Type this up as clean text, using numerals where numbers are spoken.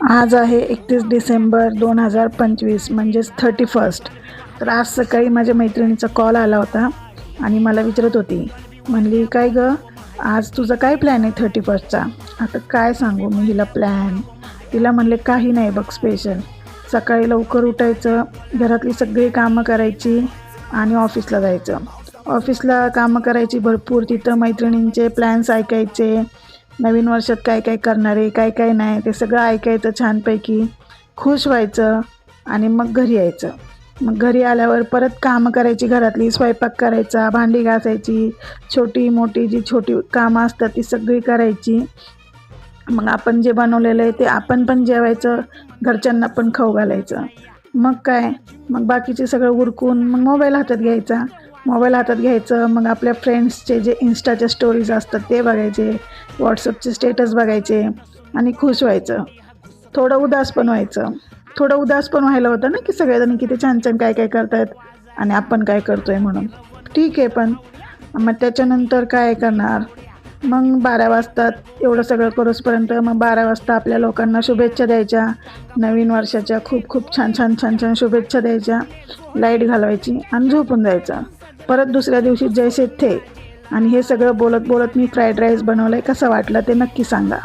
आज आहे 31 डिसेंबर 2025 म्हणजेच 31. तर आज सकाळी माझ्या मैत्रिणीचा कॉल आला होता आणि मला विचारत होती, म्हणली काय गं, आज तुझा काय प्लॅन आहे 31चा? आता काय सांगू मी हिला प्लॅन. तिला म्हणले काही नाही बघ स्पेशल. सकाळी लवकर उठायचं, घरातली सगळी कामं करायची आणि ऑफिसला जायचं. ऑफिसला कामं करायची भरपूर, तिथं मैत्रिणींचे प्लॅन्स ऐकायचे, नवीन वर्षात काय काय करणार आहे, काय काय नाही ते सगळं ऐकायचं, छानपैकी खुश व्हायचं आणि मग घरी यायचं. मग घरी आल्यावर परत कामं करायची, घरातली स्वयंपाक करायचा, भांडी घासायची, छोटी मोठी जी छोटी कामं असतात ती सगळी करायची. मग आपण जे बनवलेलं आहे ते आपण पण जेवायचं, घरच्यांना पण खाऊ घालायचं. मग काय, मग बाकीचे सगळं उरकून मग मोबाईल हातात घ्यायचा. मग आपल्या फ्रेंड्सचे जे इंस्टाच्या स्टोरीज असतात ते बघायचे, व्हॉट्सअपचे स्टेटस बघायचे आणि खुश व्हायचं. थोडं उदास पण व्हायला होतं ना, की सगळेजण किती छान छान काय काय करतायत आणि आपण काय करतोय म्हणून. ठीक आहे, पण मग त्याच्यानंतर काय करणार, मग 12 वाजतात एवढं सगळं करूसपर्यंत. मग 12 वाजता आपल्या लोकांना शुभेच्छा द्यायच्या, नवीन वर्षाच्या खूप खूप छान छान छान छान शुभेच्छा द्यायच्या, लाईट घालवायची आणि झोपून जायचं. परत दुसऱ्या दिवशी जैसे थे. आणि हे सगळं बोलत बोलत मी फ्राईड राईस बनवलं आहे. कसं वाटलं ते नक्की सांगा.